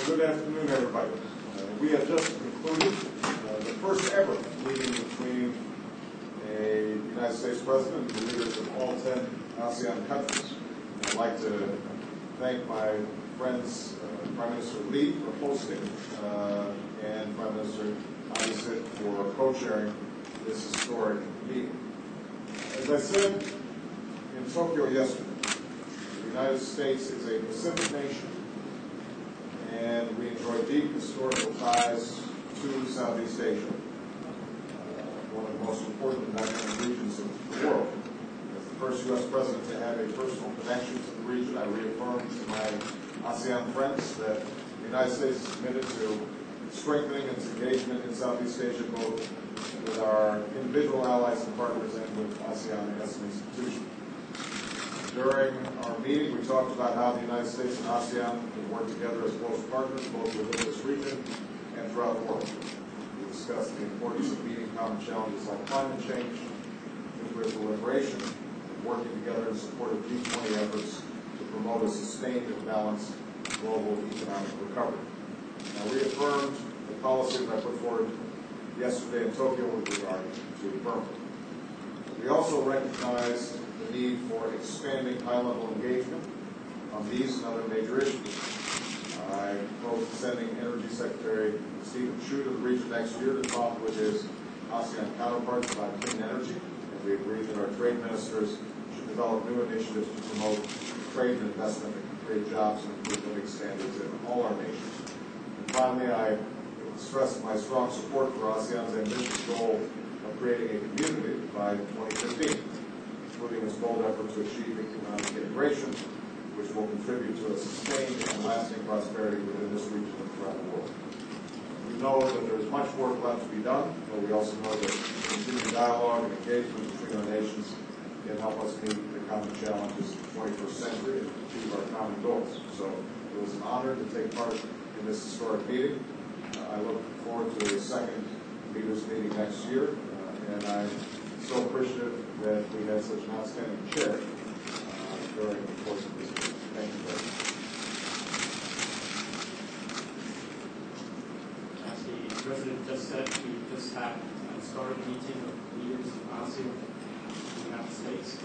Good afternoon, everybody. We have just concluded the first ever meeting between a United States President and the leaders of all 10 ASEAN countries. And I'd like to thank my friends, Prime Minister Lee for hosting, and Prime Minister Abisit for co-chairing this historic meeting. As I said in Tokyo yesterday, the United States is a Pacific nation, and we enjoy deep historical ties to Southeast Asia, one of the most important and dynamic regions of the world. As the first U.S. president to have a personal connection to the region, I reaffirmed to my ASEAN friends that the United States is committed to strengthening its engagement in Southeast Asia, both with our individual allies and partners and with ASEAN as an institution. During our meeting, we talked about how the United States and ASEAN can work together as close partners, both within this region and throughout the world. We discussed the importance of meeting common challenges like climate change, nuclear proliferation, and working together in support of G20 efforts to promote a sustained and balanced global economic recovery. I reaffirmed the policy that I put forward yesterday in Tokyo with regard to Burma. We also recognized the need for expanding high-level engagement on these and other major issues. I proposed sending Energy Secretary Stephen Chu to the region next year to talk with his ASEAN counterparts about clean energy, and we agreed that our trade ministers should develop new initiatives to promote trade and investment that can create jobs and improve living standards in all our nations. And finally, I stressed my strong support for ASEAN's ambitious goal of creating a community by 2015. Including its bold effort to achieve economic integration, which will contribute to a sustained and lasting prosperity within this region and throughout the world. We know that there is much work left to be done, but we also know that continued dialogue and engagement between our nations can help us meet the common challenges of the 21st century and achieve our common goals. So it was an honor to take part in this historic meeting. I look forward to a second leaders meeting next year, and I'm so appreciative that we had such an outstanding chair during the course of this meeting. Thank you very much. As the President just said, we just had a historic meeting of leaders of ASEAN in the United States.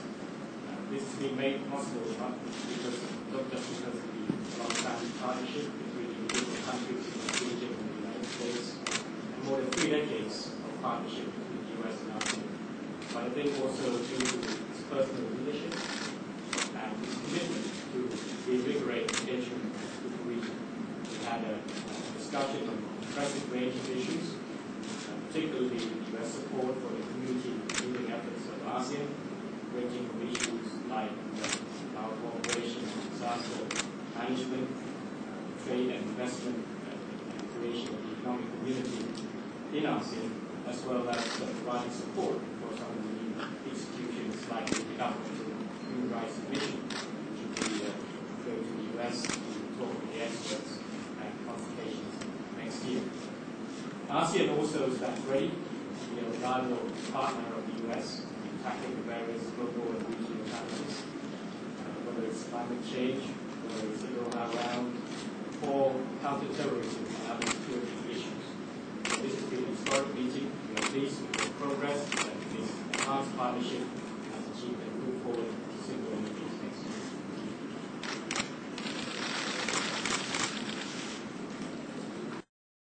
This has been made possible not just because of the long-standing partnership between individual countries in the region and the United States, and more than 3 decades of partnership between the U.S. and ASEAN. But I think also to his personal leadership and his commitment to reinvigorate engagement with the region. We had a discussion on a impressive range of issues, particularly U.S. support for the community-building efforts of ASEAN, ranging from issues like our cooperation on disaster management, trade and investment, and creation of the economic community in ASEAN, as well as providing support for some of the new institutions like the Government and Human Rights Commission, which will be going to the U.S. to talk with the experts and consultations next year. ASEAN also stands ready to be a reliable partner of the U.S. in tackling the various global and regional challenges, whether it's climate change, whether it's the Doha Round, or counterterrorism and other security issues. So this has been a historic meeting. We are pleased with the progress and this enhanced partnership